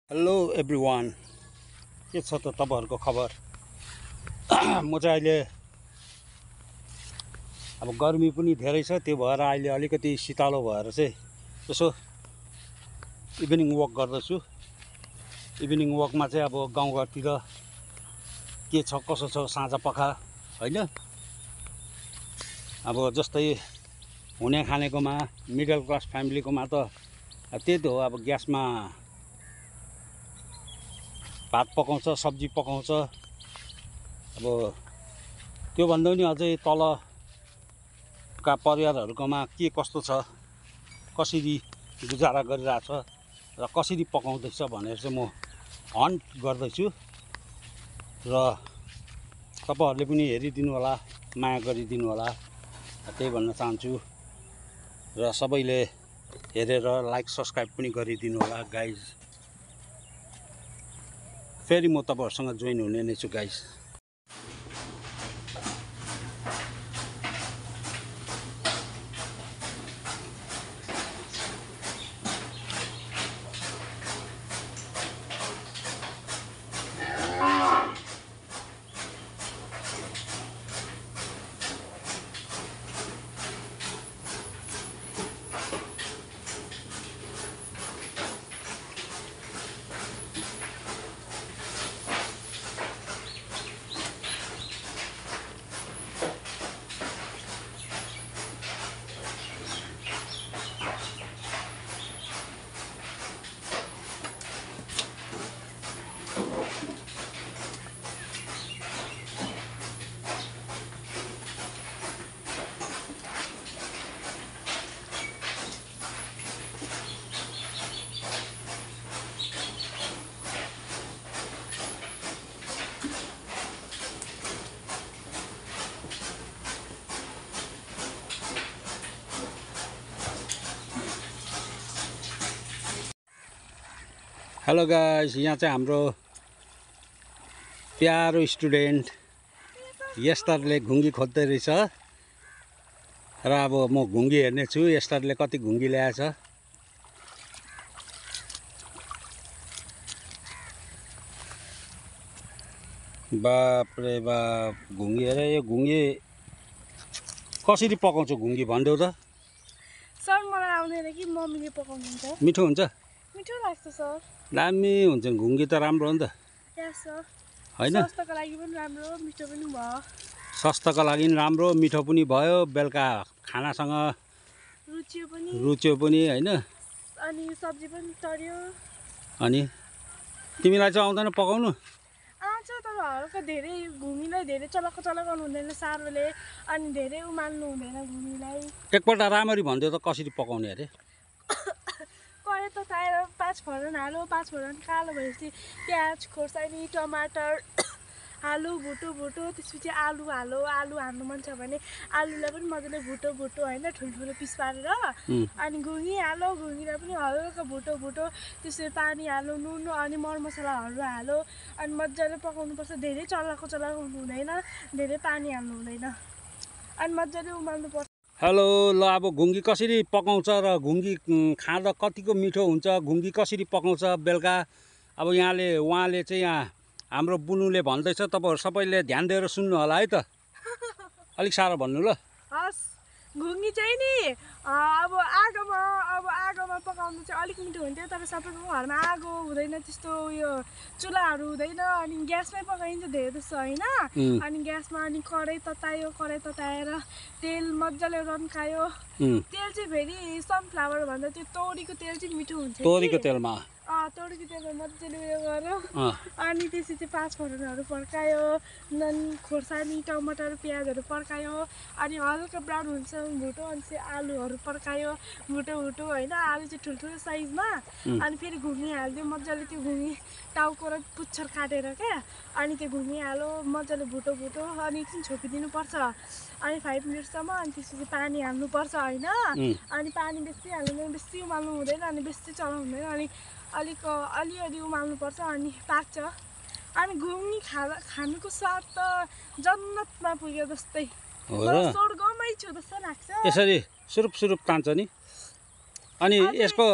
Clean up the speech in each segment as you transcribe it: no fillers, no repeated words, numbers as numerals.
Hello everyone, के छ त तपाईहरुको खबर? म चाहिँ अहिले अब गर्मी पनि धेरै छ, त्यो भएर अहिले अलिकति शीतलो भएर चाहिँ यसो इभिनिङ वक गर्दैछु। इभिनिङ वकमा चाहिँ अब गाउँघरतिर के छ कसो छ साँझ पखा हैन, अब जस्तै हुने खानेकोमा मिडल क्लास फ्यामिलीकोमा त त्यही त हो। अब ग्यासमा भात पकाउँछ, सब्जी पकाउँछ। अब त्यो भन्दा पनि अझै तलका परिवारहरुकोमा के कस्तो छ, कसरी गुजारा गरिरहेछ र कसरी पकाउँदैछ भनेर चाहिँ म हन्ट गर्दैछु र तपाईहरुले पनि हेरिदिनु होला, माया गरिदिनु होला, त्यही भन्न चाहन्छु। र सबैले हेरेर लाइक सब्स्क्राइब पनि गरिदिनु होला गाइज। फेरि म तपाईहरुसँग जोइन हुने नै छु गाइज। हेलो गाइस, यहाँ चाहिँ हाम्रो प्यारो स्टुडेन्ट यस्टरले घुङ्गी खोज्दै रहेछ र अब म घुङ्गी हेर्ने छु यस्टरले कति घुङ्गी ल्याएछ। बाप रे बाप, घुङ्गी हेरे। यो घुङ्गी कसरी पकाउँछ घुङ्गी भन्देऊ त? सर मलाई आउँदैन कि मम्मीले पकाउनुहुन्छ। मिठो हुन्छ? मिठो लाग्छ सर। दामी हुन्छ घुङ्गी त, राम्रो हो नि त। यस सर। हैन, स्वास्थ्यको लागि पनि राम्रो, मिठो पनि भयो। स्वास्थ्यको लागि पनि राम्रो, मिठो पनि भयो, बेलुका खानासँग रुच्यो पनि हैन। अनि सब्जी पनि तर्यो। अनि तिमीलाई चाहिँ आउँदैन पकाउनु? आउँछ तर हल्का धेरै घुमीलाई धेरै चलाको गर्नु हुँदैन सारोले, अनि धेरै उमाल्नु हुँदैन घुमीलाई। एकपल्ट राम्ररी भन्दियो त कसरी पकाउने अरे? कराई तताएर 5 फोरन हालो, 5 फोरन कालो भएपछि प्याज खोर्सानी टमाटर हाल्नु, भुटो त्यसपछि आलु हालो। आलु हाल्नु मन छ भने आलुलाई पनि मजाले भुटो हैन, ठुल्ठुलो पिस पारेर। अनि घुङ्गी हालो, घुङ्गीलाई पनि हल्का भुटो त्यसपछि पानी हाल्नु, नुन अनि मरमसलाहरू हालो। अनि मजाले पकाउनुपर्छ, धेरै चलाको हुनु हुँदैन, धेरै पानी हाल्नु हुँदैन, अनि मजाले उमाल्नु पर्छ। हेलो, ल अब घुङ्गी कसरी पकाउँछ र घुङ्गी खाँदा कतिको मिठो हुन्छ, घुङ्गी कसरी पकाउँछ बेलुका। अब उहाँले चाहिँ यहाँ हाम्रो बुनुले भन्दैछ, तपाईहरु सबैले ध्यान दिएर सुन्नु होला है त। अलिक साह्रो भन्नु ल। हस्, घुङ्गी चाहिँ नि अब आगोमा पकाउनु चाहिँ अलिक मिठो हुन्थ्यो, तर सबैको घरमा आगो हुँदैन, त्यस्तो उयो चुल्हाहरू हुँदैन, अनि ग्यासमै पकाइन्छ धेरै जस्तो हैन। अनि ग्यासमा अनि कराई तताएर तेल मजाले रन्कायो। तेल चाहिँ फेरि सनफ्लावर भन्दा त्यो तोरीको तेल चाहिँ मिठो हुन्छ। तोरीको तेलमा तोरीको तेलमा मजाले उयो गर्यो। अनि त्यसपछि 5 फोरनहरू पड्कायो, खोर्सानी टमाटर प्याजहरू पड्कायो, अनि हल्का ब्राउन हुन्छसम्म भुटो, अनि चाहिँ आलुहरू पड्कायो, भुटो हैन। आलु चाहिँ ठुल्ठुलो साइजमा, अनि फेरि घुङ्गी हाल्दियो मजाले। त्यो घुङ्गी टाउको र पुच्छर काटेर क्या, अनि त्यो घुङ्गी हालो मजाले भुटो अनि एकछिन छोपिदिनुपर्छ, अनि 5 मिनटसम्म। अनि त्यसपछि पानी हाल्नुपर्छ हैन। अनि पानी बेसी हाल्नु, बेसी उमाल्नु हुँदैन, अनि बेसी चलाउनु हुँदैन, अनि अलिअलि उमाल्नुपर्छ, अनि पाक्छ। अनि घुङ्गी खानुको स्वाद त जन्नतमा पुग्यो जस्तै। स्वर्गमा आमै छु जस्तो लाग्छ। यसरी सुरुप सुरुप तान्छ नि। अनि यसको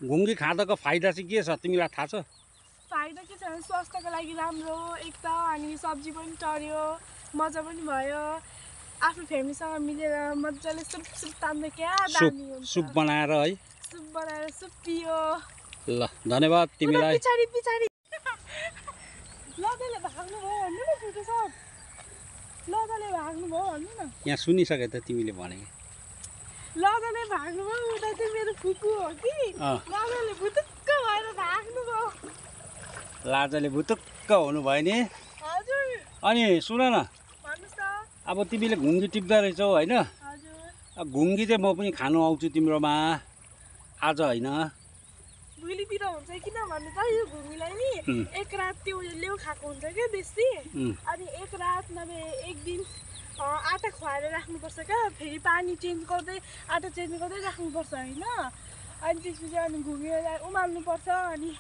घुङ्गी खाँदाको फाइदा चाहिँ के छ तिमीलाई थाहा छ? फाइदा के छ भने स्वास्थ्यको लागि राम्रो एक त, अनि सब्जी पनि टर्यो, मजा पनि भयो, आफ्नो फ्यामिलीसँग मिलेर मजाले सुप सुप तान्दा क्या दामी हुन्छ। सुप बनाएर है, सुप बनाएर सुप पियो। ल धन्यवाद तिमीलाई। पछाडि पछाडि लदाले भाग्नु भयो भन्नु न फुटो सब, लदाले भाग्नु भयो भन्नु न। यहाँ सुनिसके त तिमीले भनेको। लदाले भाग्नु भयो, उता चाहिँ मेरो फुपू हो कि, लदाले भुतुक्क भएर भाग्नु भयो। लाजाले भुतुक्क हुनुभयो नि। हजुर। अनि सुन न, भन्नुहोस् त। अब तिमीले घुङ्गी टिप्दा रहेछौ होइन? हजुर। घुङ्गी चाहिँ म पनि खानु आउँछु तिम्रोमा आज होइन? भोलितिर हुन्छ किन भन्नु त, यो घुङ्गीलाई नि एक रात त्यो लेउ खाएको हुन्छ क्या बेसी, अनि एक रात नभए एक दिन आटा खुवाएर राख्नुपर्छ क्या। फेरि पानी चेन्ज गर्दै आटा चेन्ज गर्दै राख्नुपर्छ होइन। अनि त्यसपछि अनि घुङ्गीलाई उमाल्नुपर्छ, अनि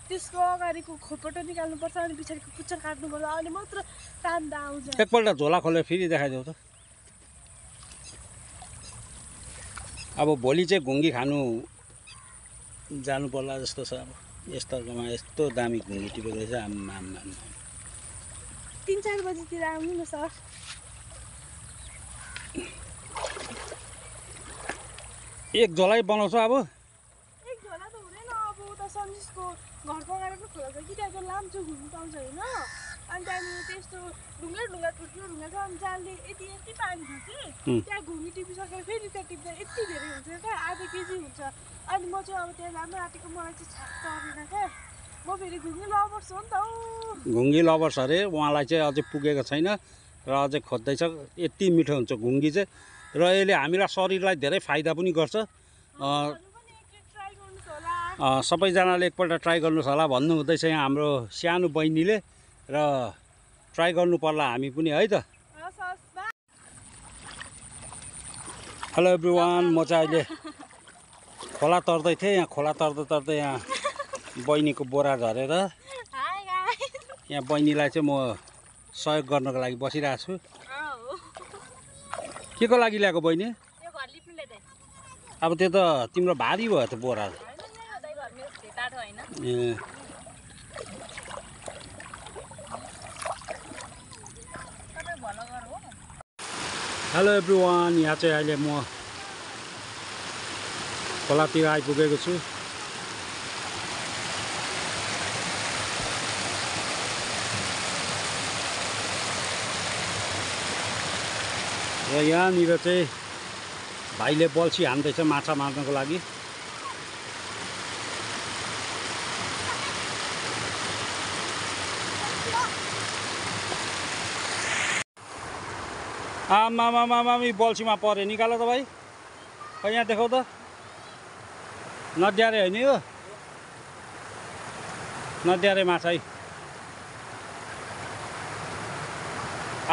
त्यसको अगाडिको खोपटो निकाल्नुपर्छ, अनि पछाडिको पुच्छर काट्नुपर्छ, अनि मात्र तान्दा आउँछ। एकपल्ट झोला खोलेर फेरि देखाइदेऊ त। अब भोलि चाहिँ घुङ्गी खानु जानु पर्ला जस्तो छ। अब यस्तोमा यस्तो दामी घुङ्गी टिपेको रहेछ। आम्मा 3-4 बजीतिर आउनु न सर। एक झोलै बनाउँछ अब? एक झोला त हुँदैन, अब उता सन्जिसको घरको अगाडि पनि खोला छ कि, त्यहाँ त लाम्चो घुम्नु पाउँछ होइन। अनि त्यहाँनिर त्यस्तो ढुङ्गा ढुङ्गा ठुल्ठुलो ढुङ्गा छ, अनि जालले यति यति पानी छ कि, त्यहाँ घुमी टिपिसकेर फेरि त्यहाँ टिप्दा यति धेरै हुन्छ क्या, आधा केजी हुन्छ। अनि म चाहिँ अब त्यहाँ जानु आँटेको, मलाई चाहिँ छाक चढेन क्या। म फेरि घुङ्गी लभर्स हो नि त। घुङ्गी लभर्स अरे, उहाँलाई चाहिँ अझै पुगेको छैन र अझै खोज्दैछ। यति मिठो हुन्छ घुङ्गी चाहिँ, र यसले हामीलाई शरीरलाई धेरै फाइदा पनि गर्छ। सबैजनाले एकपल्ट ट्राई गर्नुहोस् होला भन्नु हुँदैछ यहाँ हाम्रो सानो बहिनीले, र ट्राई गर्नु पर्ला हामी पनि है त। हेलो एभ्रिवान, म चाहिँ अहिले खोला तर्दै थिएँ। यहाँ खोला तर्दै तर्दै यहाँ बहिनीको बोरा झरेर यहाँ बहिनीलाई चाहिँ म सहयोग गर्नको लागि बसिरहेको छु। के को लागि ल्याएको बहिनी? अब त्यो त तिम्रो भारी भयो त बोरा। ए हेलो एभ्रिवान, यहाँ चाहिँ अहिले म खोलातिर आइपुगेको छु। र यहाँनिर चाहिँ भाइले बल्छी हान्दैछ माछा मार्नको लागि। आमामामामी बल्छीमा पऱ्यो, निकाल त भाइ। खै यहाँ देखाउ त, नद्यारे होइन यो, नद्यारे माछा है।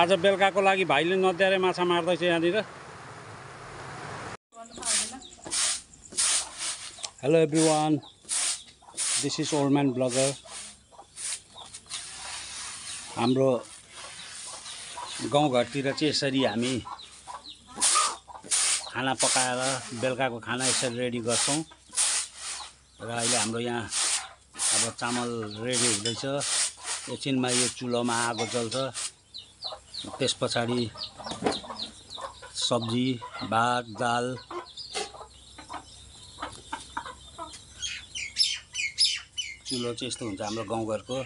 आज बेलुकाको लागि भाइले नद्यारे माछा मार्दैछ यहाँनिर। Hello everyone, this is old man bagger. हाम्रो गाउँघरतिर चाहिँ यसरी हामी खाना पकाएर बेलुकाको खाना यसरी रेडी गर्छौँ। र अहिले हाम्रो यहाँ अब चामल रेडी हुँदैछ। एकछिनमा यो चुलोमा आगो जल्छ, त्यस पछाडि सब्जी, भात, दाल, चुलो चाहिँ यस्तो हुन्छ हाम्रो गाउँघरको।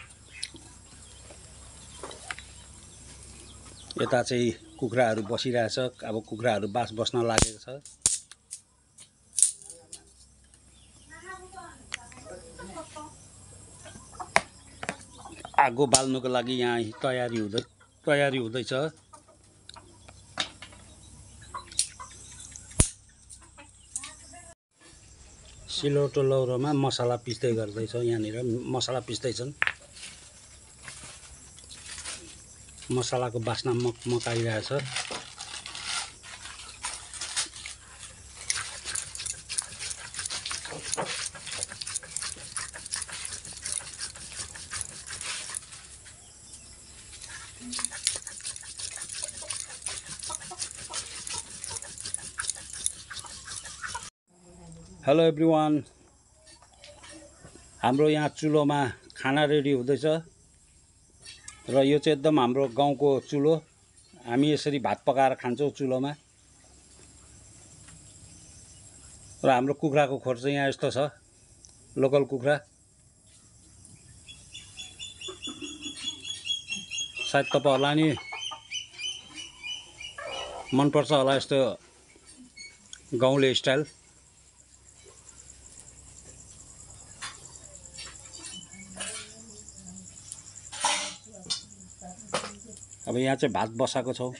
यता चाहिँ कुखुराहरू बसिरहेछ। अब कुखुराहरू बास बस्न लागेको छ। आगो बाल्नुको लागि यहाँ तयारी हुँदैछ। सिलौटो लौरोमा मसला पिस्दै गर्दैछ। यहाँनिर मसला पिस्दैछन्। मसलाको बास्ना मकाइरहेछ। हेलो एभ्रिवान, हाम्रो यहाँ चुलोमा खाना रेडी हुँदैछ र यो चाहिँ एकदम हाम्रो गाउँको चुलो। हामी यसरी भात पकाएर खान्छौँ चुलोमा। र हाम्रो कुखुराको खोर चाहिँ यहाँ यस्तो छ, लोकल कुखुरा। सायद तपाईहरुलाई नि मनपर्छ होला यस्तो गाउँले स्टाइल। अब यहाँ चाहिँ भात बसाएको छौँ।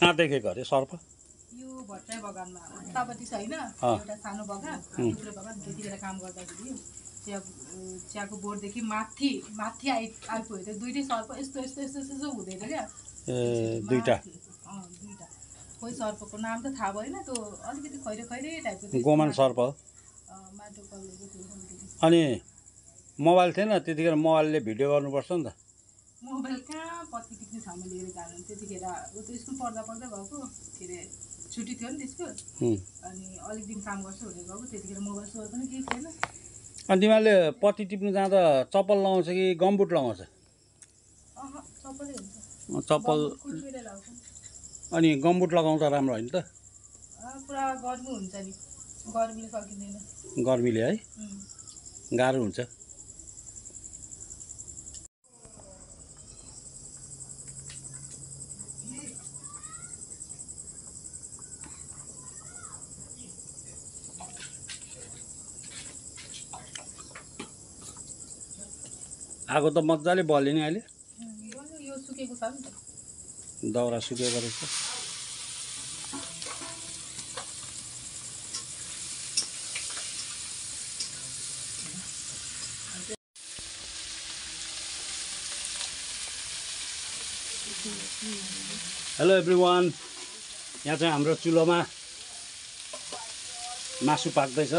कहाँ देखेको अरे सर्प? यो भट्टाई बगानमा उतापट्टि छ हैन, एउटा सानो बगान, ठुलो बगान। त्यतिखेर काम गर्दाखेरि चियाको बोर्डदेखि माथि आइपुग्यो। त्यो दुईटै सर्प यस्तो यस्तो यस्तो यस्तो हुँदैन क्या। दुईटा कोही सर्पको नाम त थाहा भएन, त्यो अलिकति खैरे टाइपको गोमन सर्प हो। माटो कल्लेको थियो। अनि मोबाइल थिएन त्यतिखेर? मोबाइलले भिडियो गर्नुपर्छ नि त। मोबाइल कहाँ पत्ती टिप्ने ठाउँमा लिएर जानु। त्यतिखेर ऊ त स्कुल पढ्दा गएको, के अरे छुट्टी थियो नि त्यसको। अनि अलिक दिन काम गर्छु भनेर गएको। त्यतिखेर मोबाइल सोबाइल पनि केही थिएन। अनि तिमीहरूले पत्ती टिप्नु जाँदा चप्पल लगाउँछ कि गमबुट लगाउँछ? चप्पलै हुन्छ। चप्पल अनि गमबुट लगाउँदा राम्रो होइन त? पुरा गर्मी हुन्छ नि, गर्मीले सकिँदैन। गर्मीले है गाह्रो हुन्छ। आगो त मजाले बल्यो नि अहिले। यो सुकेको छ नि त, दाउरा सुकेको रहेछ। हेलो एभ्रिवान, यहाँ चाहिँ हाम्रो चुलोमा मासु पाक्दैछ।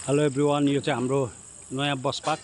हेलो एभ्रिवान, यो चाहिँ हाम्रो नयाँ बस पार्क।